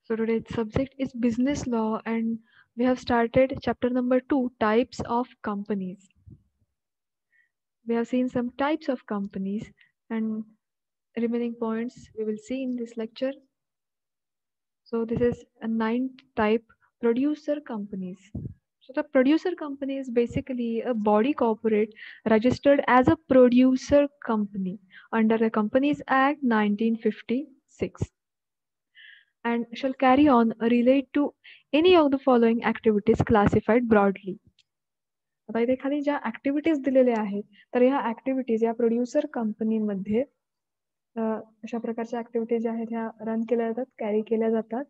So today's subject is business law, and we have started chapter number 2, types of companies. We have seen some types of companies, and remaining points we will see in this lecture. So this is a ninth type, producer companies. So the producer company is basically a body corporate registered as a producer company under the Companies Act 1956 and shall carry on relate to any of the following activities classified broadly. आता इथे खाली ज्या activities दिलेल्या आहेत तर ह्या activities या producer कंपनीमध्ये अशा प्रकारच्या ऍक्टिव्हिटीज ज्या आहेत ह्या रन केल्या जातात, कॅरी केल्या जातात.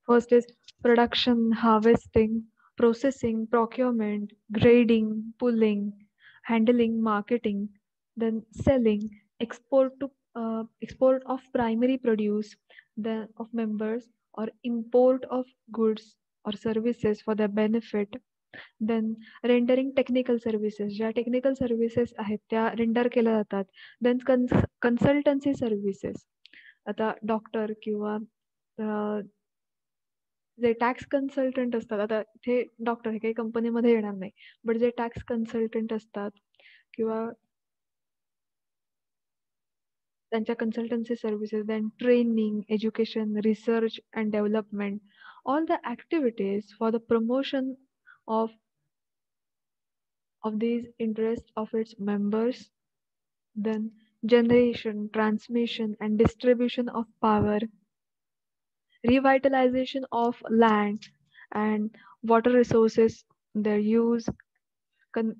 First is production, harvesting, processing, procurement, grading, pulling, handling, marketing, then selling, export of primary produce, then of members, or import of goods or services for their benefit. Then rendering technical services, ज्या technical services आहेत त्या render केल्या जातात. Then consultancy services, आता doctor किंवा जे tax consultant असतात, आता इथे डॉक्टर हे काही कंपनीमध्ये येणार नाही, बट जे टॅक्स कन्सल्टंट असतात किंवा त्यांच्या consultancy services, then training, education, research and development, all the activities for the promotion of these interests of its members, then generation, transmission, and distribution of power, revitalization of land and water resources, their use, con-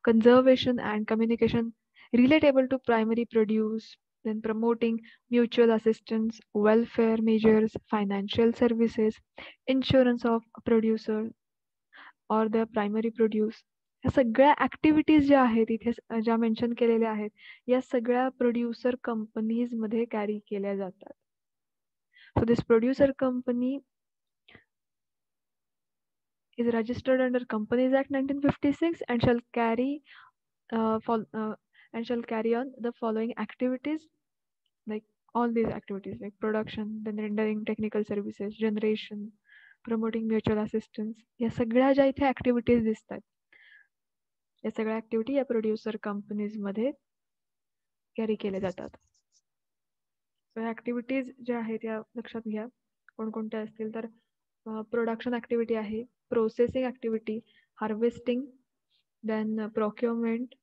conservation and communication relatable to primary produce, then promoting mutual assistance, welfare measures, financial services, insurance of producer or the primary produce. ह्या सगळ्या activities ज्या आहेत इथे ज्या mention केलेल्या आहेत या सगळ्या प्रोड्युसर कंपनीज मध्ये कॅरी केल्या जातात. So this producer company is registered under Companies Act 1956 and shall carry on the following activities, like all these activities like production, then rendering technical services, generation, promoting mutual assistance. या सगळ्या ज्या इथे activities दिसतात या सगळ्या activity या producer companies मध्ये carry केल्या जातात. सो ऍक्टिव्हिटीज ज्या आहेत या लक्षात घ्या कोणकोणत्या असतील तर प्रोडक्शन ऍक्टिव्हिटी आहे, processing activity, harvesting, then procurement,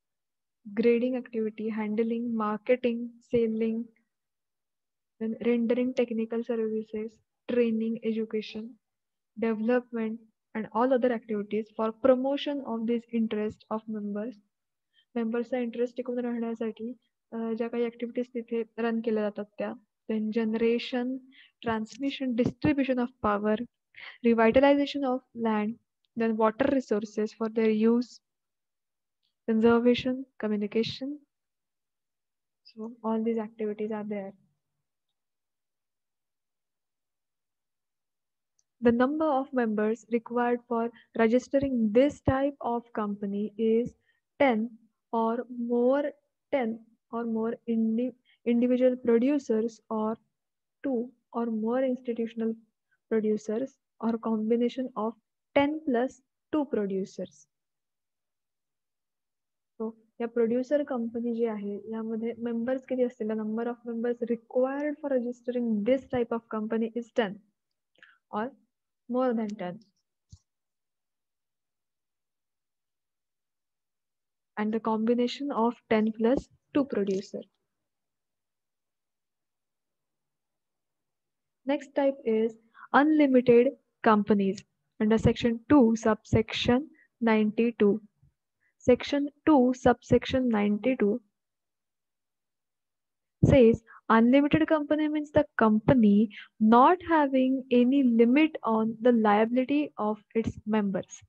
grading activity, handling, marketing, selling, then rendering technical services, training, education, development, and all other activities for promotion of these interests of members. मेंबर्सचा इंटरेस्ट टिकून राहण्यासाठी ज्या काही activities तिथे run केल्या जातात त्या, then generation, transmission, distribution of power, revitalization of land, then water resources for their use, conservation, communication. So all these activities are there. The number of members required for registering this type of company is 10 or more 10 or more individual producers or 2 or more institutional producers or combination of 10 plus 2 producers. So या producer company जी आहे यामध्ये members किती असतील, the number of members required for registering this type of company is 10 or more than 10, and the combination of 10 plus 2 producer. Next type is unlimited companies under section 2 subsection 92. Section 2 subsection 92 says unlimited company means the company not having any limit on the liability of its members.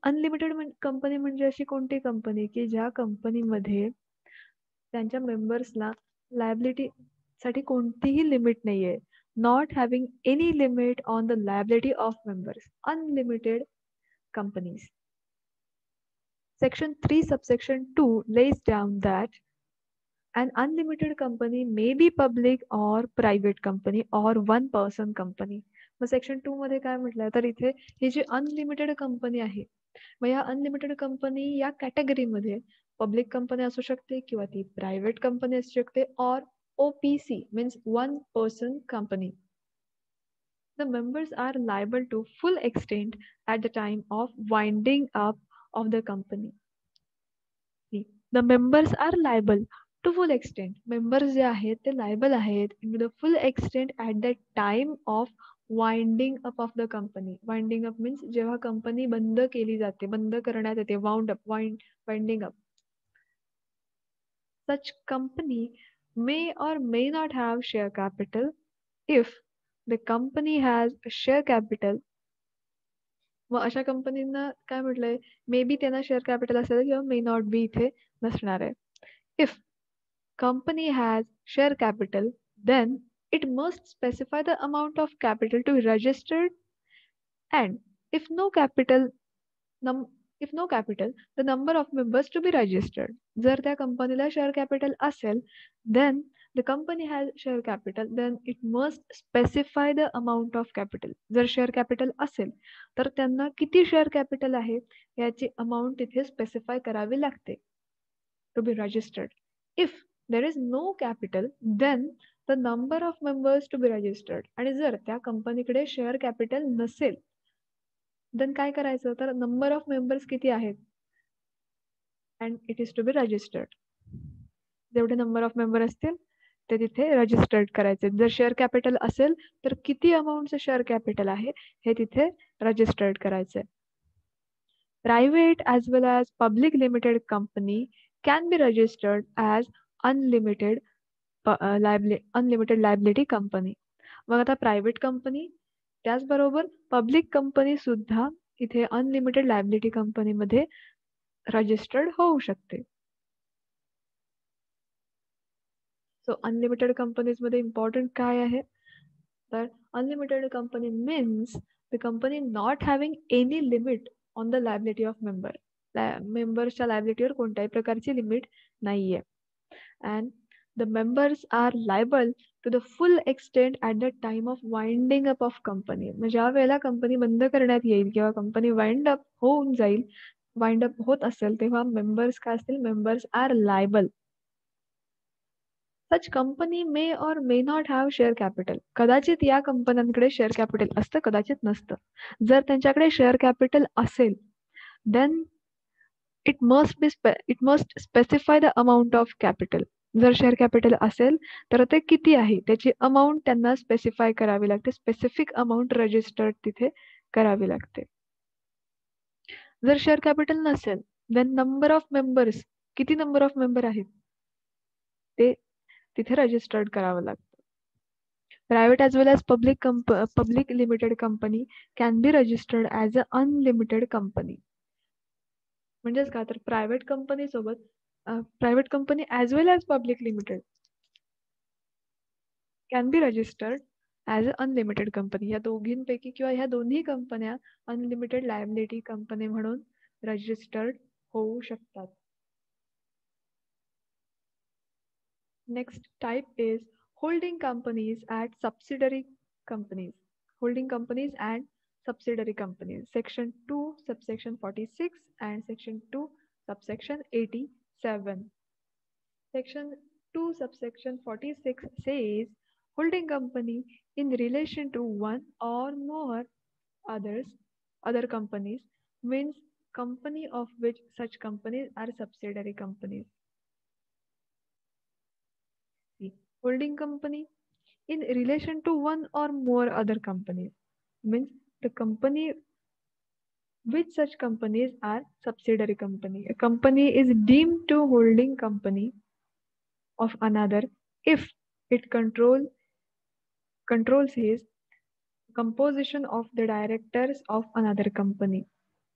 Unlimited company म्हणजे अशी कोणती company की ज्या कंपनीमध्ये त्यांच्या मेंबर्सला liability साठी कोणतीही limit नाहीये. Not having any limit on the liability of members, unlimited companies. Section 3 subsection 2 lays down that An unlimited company may be public or private company or one person company. Mug section 2 मध्ये काय म्हटलंय तर इथे ही जी unlimited company आहे मग या unlimited company या कॅटेगरीमध्ये public company असू शकते किंवा ती प्रायव्हेट कंपनी असू शकते और OPC means one person company. The members are liable to full extent at the time of winding up of the company. The members are liable to full extent. Members जे आहेत ते liable आहेत in the full extent at the time of winding up of the company. Winding up means जेव्हा company बंद केली जाते, बंद करण्यात येते, wound up, winding up. Such company may or may not have share capital if the company has share capital. मग अशा कंपनींना काय म्हटलंय मे बी त्यांना शेअर कॅपिटल असेल किंवा मे नॉट बी इथे नसणार आहे. If company has share capital, then it must specify the amount of capital to be registered, and if no capital, the number of members to be registered. जर त्या कंपनीला share capital असेल, then the company has share capital, then it must specify the amount of capital. जर share capital असेल तर त्यांना किती share capital आहे याची अमाऊंट तिथे स्पेसिफाय करावी लागते to be registered. If there is no capital, then the number of members to be registered. आणि जर त्या कंपनीकडे शेअर कॅपिटल नसेल then काय करायचं तर नंबर ऑफ मेंबर्स किती आहेत and it is to be registered. जेवढे नंबर ऑफ मेंबर असतील ते तिथे रजिस्टर्ड करायचे. जर शेअर कॅपिटल असेल तर किती अमाऊंटचं शेअर कॅपिटल आहे हे तिथे रजिस्टर्ड करायचंय. Private as well as public limited company can be registered as unlimited liability company. मग आता प्रायव्हेट कंपनी त्याचबरोबर पब्लिक कंपनी सुद्धा इथे अनलिमिटेड लायबिलिटी कंपनीमध्ये रजिस्टर्ड होऊ शकते. सो अनलिमिटेड कंपनीज मध्ये इम्पॉर्टंट काय आहे तर unlimited company means the company not having any limit on the liability of member. मेंबर्सच्या लायबिलिटीवर कोणत्याही प्रकारची लिमिट नाहीये. And the members are liable to the full extent at the time of winding up of company. म्हणजे ज्या वेळेला company बंद करण्यात येईल किंवा कंपनी वाइंड अप होऊन जाईल, वाइंड अप होत असेल तेव्हा मेंबर्स काय असतील, members are liable. Such company may or may not have share capital. कदाचित या कंपन्यांकडे शेअर कॅपिटल असतं, कदाचित नसतं. जर त्यांच्याकडे शेअर कॅपिटल असेल then it must specify the amount of capital. जर शेअर कॅपिटल असेल तर ते किती आहे त्याची अमाऊंट त्यांना स्पेसिफाय करावी लागते. स्पेसिफिक अमाऊंट रजिस्टर्ड तिथे करावी लागते. जर शेअर कॅपिटल नसेल देन नंबर ऑफ मेंबर्स, किती नंबर ऑफ मेंबर आहेत ते तिथे रजिस्टर्ड करावं लागतं. Private as well as public limited company can be registered as a unlimited company. म्हणजेच का तर प्रायव्हेट कंपनी सोबत private company as well as public limited can be registered as a unlimited company. या दोघींपैकी किंवा ह्या दोन्ही कंपन्या अनलिमिटेड लायबिलिटी कंपनी म्हणून रजिस्टर्ड होऊ शकतात. Next type is holding companies at subsidiary companies. Holding companies and subsidiary companies. Section 2 subsection 46 and section 2 subsection 87. Section 2 subsection 46 says holding company in relation to one or more other companies means company of which such companies are subsidiary companies. Holding company in relation to one or more other companies means the company which such companies are subsidiary company. A company is deemed to holding company of another if it controls his composition of the directors of another company.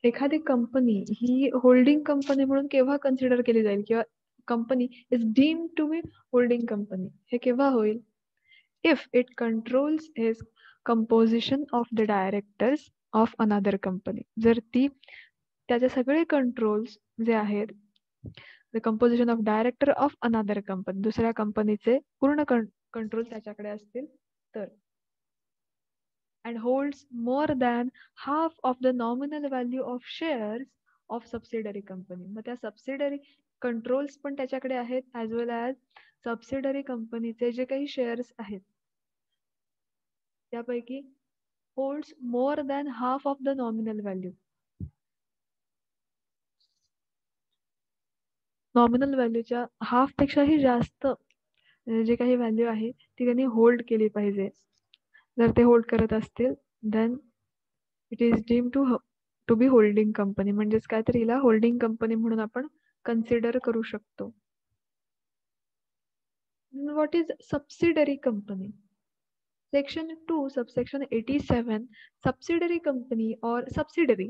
एखादी company ही holding company म्हणून केव्हा consider केली जाईल किंवा company is deemed to be holding company हे केव्हा होईल if it controls his composition of the directors of another company. जर ती त्याचे सगळे कंट्रोल्स जे आहेत the composition of director of another company, दुसऱ्या कंपनीचे पूर्ण कंट्रोल त्याच्याकडे असतील तर. And holds more than half of the nominal value of shares of subsidiary company. मग त्या सबसिडरी कंट्रोल्स पण त्याच्याकडे आहेत, ॲज वेल ॲज सबसिडरी कंपनीचे जे काही शेअर्स आहेत त्यापैकी holds more than half of the nominal value. Nominal व्हॅल्यूच्या हाफ पेक्षाही जास्त जे काही व्हॅल्यू आहे ती त्यांनी होल्ड केली पाहिजे. जर ते होल्ड करत असतील then it is deem to be holding company, म्हणजेच काय तर हिला होल्डिंग कंपनी म्हणून आपण कन्सिडर करू शकतो. What is subsidiary company? Section 2, subsection 87, subsidiary company or subsidiary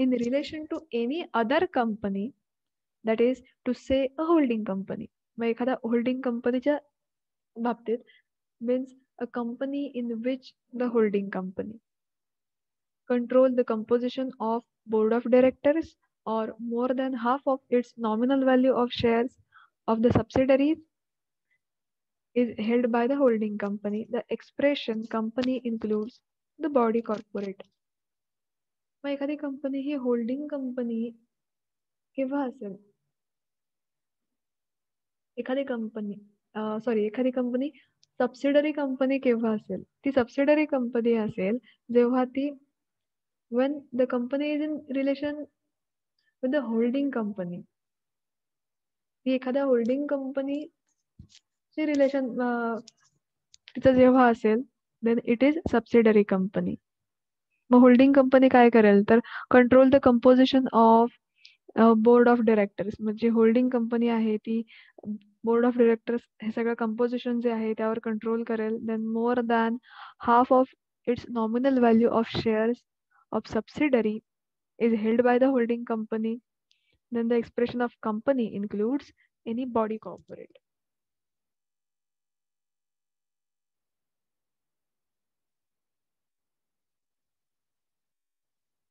in relation to any other company, that is to say a holding company. मग एखाद्या holding कंपनीच्या बाबतीत means a company in which the holding company control the composition of board of directors or more than half of its nominal value of shares of the subsidiaries is held by the holding company. The expression company includes the body corporate. मग एखादी company ही holding company केव्हा असेल? एखादी company subsidiary company केव्हा असेल? ती subsidiary company असेल जेव्हा ती when the company is in relation with the holding company. ती एखाद्या होल्डिंग कंपनी चे रिलेशन तिचं जेव्हा असेल then it is subsidiary company. मग होल्डिंग कंपनी काय करेल तर control the composition of board of directors. म्हणजे होल्डिंग कंपनी आहे ती बोर्ड ऑफ डिरेक्टर्स हे सगळं कंपोजिशन जे आहे त्यावर कंट्रोल करेल. Then more than half of its nominal value of shares of subsidiary is held by the holding company. Then the expression of company includes any body corporate.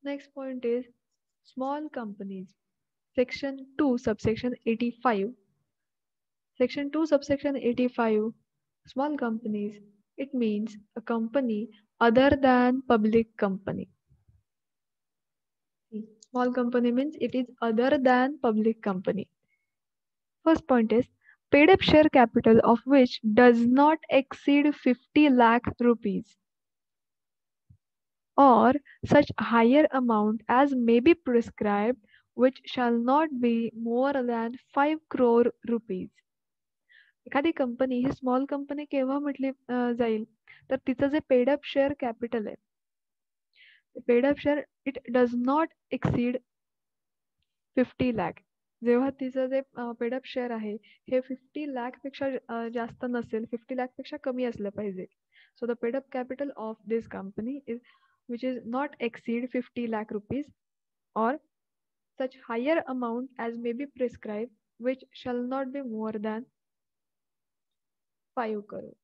Next point is small companies. Section 2, subsection 85. Section 2, subsection 85. Small companies. It means a company other than public company. Small company means it is other than public company. First point is paid up share capital of which does not exceed 50 lakh rupees or such higher amount as may be prescribed which shall not be more than 5 crore rupees. एखादी company ही small company केव्हा म्हटली जाईल तर तिचं जे paid up share capital आहे, paid up share it does not exceed 50 lakh. जेव्हा तिचं जे paid up share आहे हे 50 lakh पेक्षा जास्त नसेल, 50 lakh पेक्षा कमी असलं पाहिजे. So the paid up capital of this company is which is not exceed 50 lakh rupees or such higher amount as may be prescribed which shall not be more than 5 crore.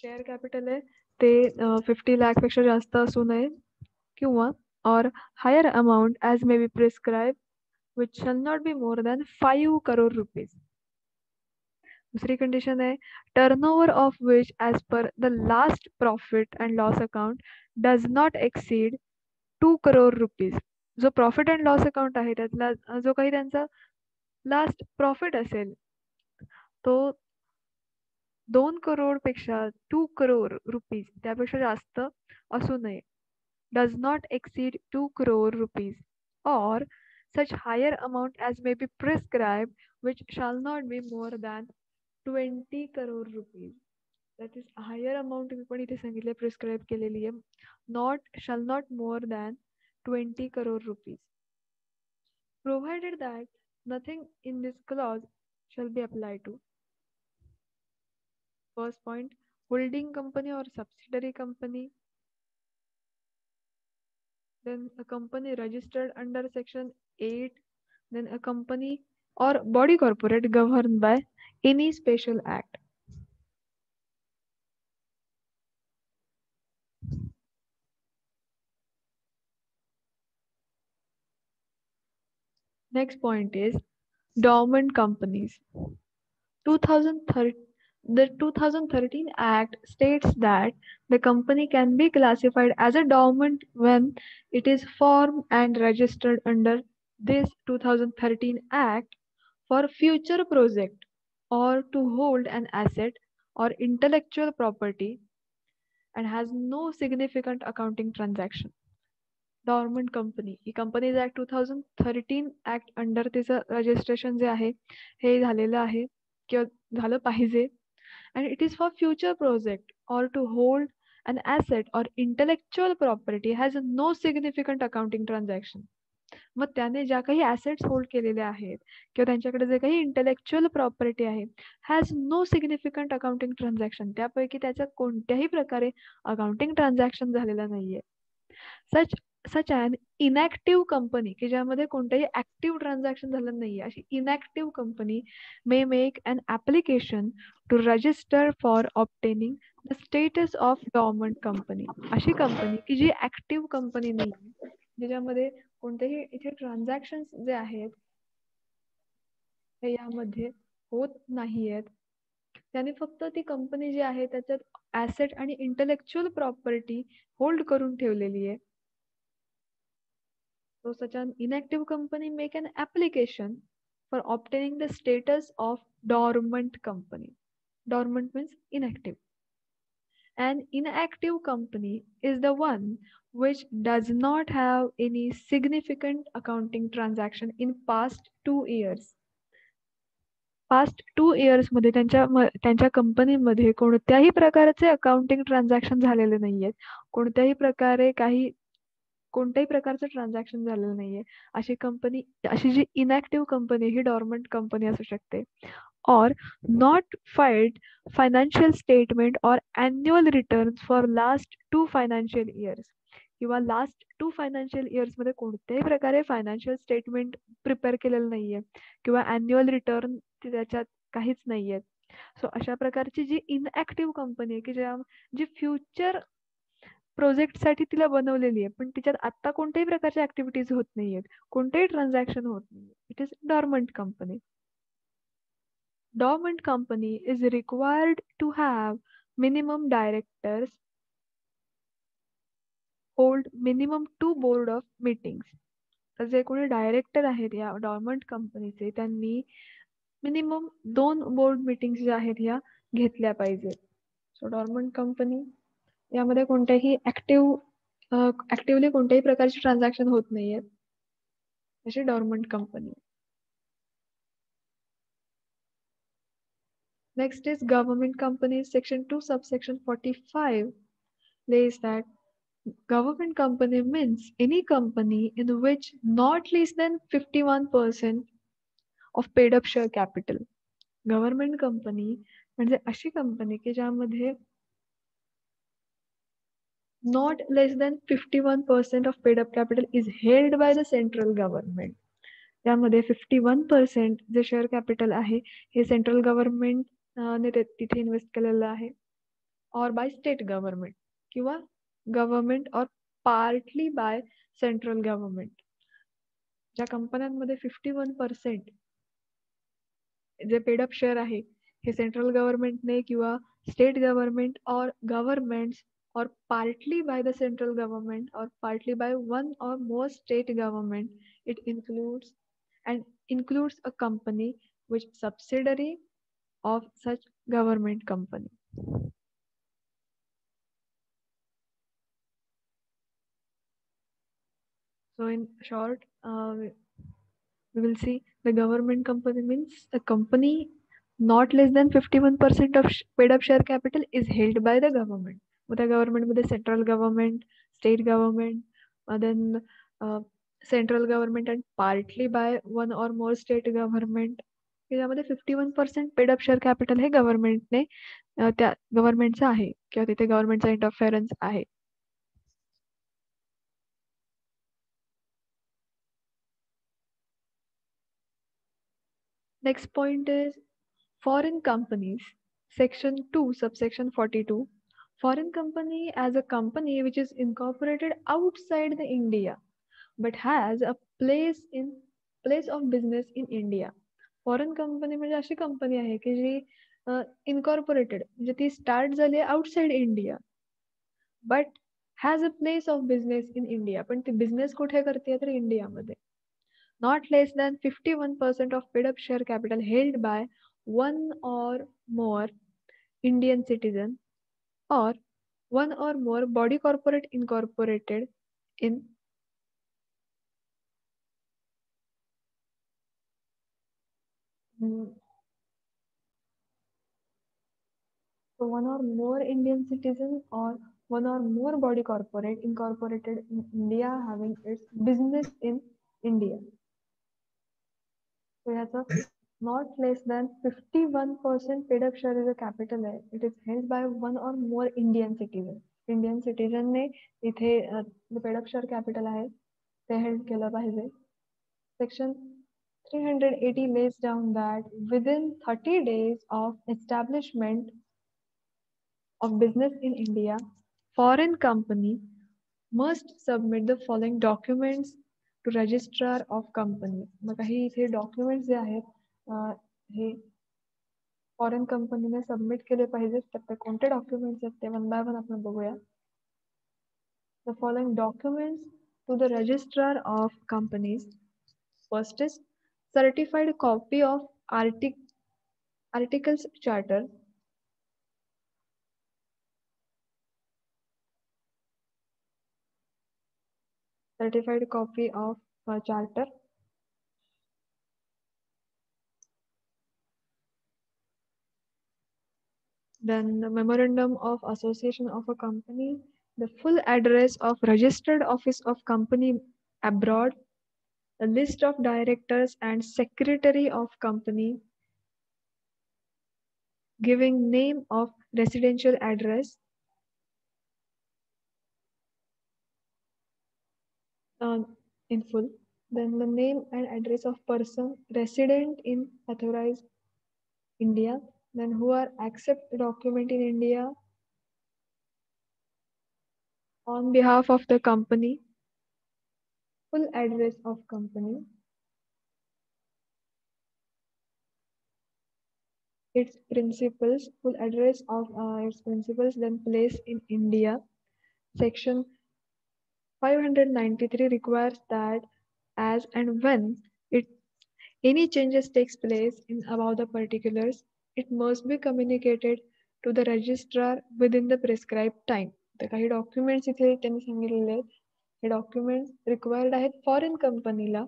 Share capital आहे ते 50 lakh पेक्षा जास्त असू नये किंवा or higher amount as may be prescribed which shall not be more than 5 crore rupees. दूसरी condition है turnover of which as per the last profit and loss account does not exceed 2 crore rupees. जो profit and loss account आहे त्यातला जो काही त्यांचा last profit असेल तो 2 करोड पेक्षा 2 crore रुपीज त्यापेक्षा जास्त असू नये. Does not exceed 2 crore rupees or such higher amount as may be prescribed which shall not be more than 20 crore rupees. That is higher amount मी पण इथे सांगितले प्रिस्क्राईब केलेली आहे. shall not more than 20 crore rupees. Provided that nothing in this clause shall be applied to. First point, holding company or subsidiary company. Then a company registered under section 8. Then a company or body corporate governed by any special act. Next point is dormant companies. 2013, the 2013 Act states that the company can be classified as a dormant when it is formed and registered under this 2013 Act for future project or to hold an asset or intellectual property and has no significant accounting transaction. Dormant company ही companies act 2013 act under तिचं registration जे आहे हे झालेलं आहे किंवा झालं पाहिजे and it is for future project or to hold an asset or intellectual property has no significant accounting transaction. मग त्याने ज्या काही ऍसेट्स होल्ड केलेले आहेत किंवा त्यांच्याकडे जे काही इंटेलेक्च्युअल प्रॉपर्टी आहे has no significant accounting transaction, त्यापैकी त्याच्या कोणत्याही प्रकारे अकाउंटिंग ट्रान्झॅक्शन झालेलं नाहीये. सच अन इनॅक्टिव्ह कंपनी की ज्यामध्ये कोणतेही ऍक्टिव्ह ट्रान्झॅक्शन झालं नाहीये अशी inactive company may make an application to register for obtaining the status of dormant company. अशी कंपनी की जी ऍक्टिव्ह कंपनी नाही, ज्याच्यामध्ये कोणतेही इथे ट्रान्झॅक्शन जे आहेत हे यामध्ये होत नाहीयेत, त्याने फक्त ती कंपनी जी आहे त्याच्यात ऍसेट आणि इंटेलेक्च्युअल प्रॉपर्टी होल्ड करून ठेवलेली आहे. So such an inactive company make an application for obtaining the status of dormant company. Dormant means inactive. An inactive company is the one which does not have any significant accounting transaction in past 2 years. Past 2 years मध्ये त्यांच्या कंपनीमध्ये कोणत्याही प्रकारचे accounting transaction झालेले नाहीयेत, कोणत्याही प्रकारचं transaction झालेलं नाहीये अशी कंपनी, अशी जी इनॅक्टिव्ह कंपनी ही डॉर्मंट कंपनी असू शकते. और नॉट फाइल्ड फायनान्शियल स्टेटमेंट और annual returns for last 2 financial years, किंवा लास्ट 2 फायनान्शियल इयर्स मध्ये कोणत्याही प्रकारे फायनान्शियल स्टेटमेंट प्रिपेअर केलेलं नाहीये किंवा अॅन्युअल रिटर्न त्याच्यात काहीच नाहीये. सो अशा प्रकारची जी इनऍक्टिव्ह कंपनी आहे की जी फ्युचर प्रोजेक्ट साठी तिला बनवलेली आहे पण तिच्यात आता कोणत्याही प्रकारच्या ऍक्टिव्हिटीज होत नाहीयेत, कोणतेही ट्रान्झॅक्शन होत नाही, it is dormant company. Dormant company is required to have minimum directors, hold minimum 2 board of meetings. तर जे कोणी डायरेक्टर आहेत या डॉर्मंट कंपनीचे त्यांनी मिनिमम 2 बोर्ड मीटिंग्स ज्या आहेत या घेतल्या पाहिजे. सो डॉर्मंट कंपनी यामध्ये कोणत्याही ऍक्टिव्हली कोणत्याही प्रकारचे ट्रान्झॅक्शन होत नाहीयेत अशी dormant company. Next is government companies. Section 2 subsection 45 lays that government company means any company in which not less than 51% of paid up share capital. Government company म्हणजे अशी company की ज्यामध्ये not less than 51% of paid up capital is held by the central government. त्यामध्ये 51% जे share capital आहे हे central government ने तिथे invest केलेलं आहे, और बाय स्टेट गव्हर्नमेंट किंवा गव्हर्नमेंट और पार्टली बाय सेंट्रल गव्हर्नमेंट. ज्या कंपन्यांमध्ये 51% जे पेड अप शेअर आहे हे सेंट्रल गव्हर्नमेंटने किंवा स्टेट गव्हर्नमेंट और governments or partly by the central government or partly by one or more state government, it includes a company which subsidiary of such government company. So in short, we will see the government company means a company not less than 51% of paid up share capital is held by the government. मग त्या गव्हर्नमेंटमध्ये central government, state government, then central government and partly by one or more state government. त्यामध्ये 51% paid up share capital हे गव्हर्नमेंटने त्या गव्हर्नमेंटचं आहे किंवा तिथे गव्हर्नमेंटचा इंटरफेरन्स आहे. Next point is foreign companies. Section 2 subsection 42. Foreign company as a company which is incorporated outside the India but has a place in place of business in India. Foreign company म्हणजे अशी company आहे की जी incorporated म्हणजे ती start झाली outside India but has a place of business in India. पण ती business कुठे करते तर इंडियामध्ये. Not less than 51% of paid up share capital held by one or more Indian citizen or one or more body corporate incorporated in mm, so one or more Indian citizen or one or more body corporate incorporated in India having its business in India. So ह्याचा not less than 51% paid up share is a capital आहे. It is held by one or more Indian citizen. Indian सिटीजनने इथे paid up share capital आहे ते held केलं पाहिजे. Section 380 lays down that within 30 days of establishment of business in India, foreign company must submit the following documents to registrar of company. मग काही इथे documents जे आहेत हे फॉरेन कंपनीने सबमिट केले पाहिजेत. तर ते कोणते डॉक्युमेंट्स आहेत ते वन बाय वन आपण बघूया. The following documents to the registrar of companies. First is certified copy of articles charter. Certified copy of charter. Then the memorandum of association of a company, the full address of registered office of company abroad, the list of directors and secretary of company, giving name of residential address, in full. Then the name and address of person resident in authorized India, then who are accept the document in India on behalf of the company, full address of company, its principals, full address of its principals, then place in India. Section 593 requires that as and when it any changes takes place in above the particulars, it must be communicated to the registrar within the prescribed time. तर काही documents इथे त्यांनी सांगितलेले आहेत. हे documents required आहेत foreign कंपनीला.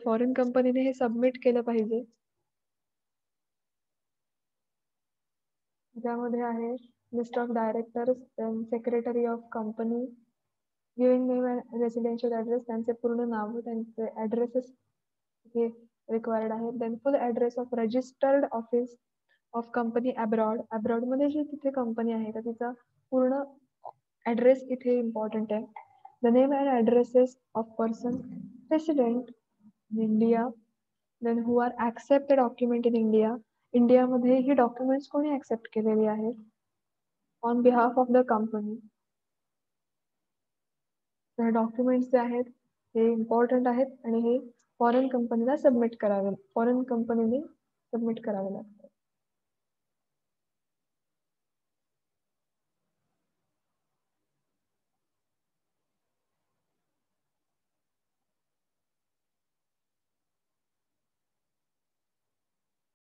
Foreign कंपनीने हे सबमिट केलं पाहिजे. ज्यामध्ये आहे list of directors, then secretary of company, giving name and residential address, त्यांचे पूर्ण नाव, त्यांचे ॲड्रेसेस हे रिक्वायर्ड आहे. Then full address of registered office of company abroad. अब्रॉडमध्ये जी तिथे कंपनी आहे तर तिचा पूर्ण ॲड्रेस इथे इम्पॉर्टंट आहे. The name and addresses of person resident in India, then who are accept the document in India. इंडियामध्ये ही डॉक्युमेंट्स कोणी ॲक्सेप्ट केलेली आहेत on behalf of the company. तर डॉक्युमेंट्स जे आहेत हे इम्पॉर्टंट आहेत आणि हे फॉरेन कंपनीला सबमिट करावे, फॉरेन कंपनीने सबमिट करावे लागतात.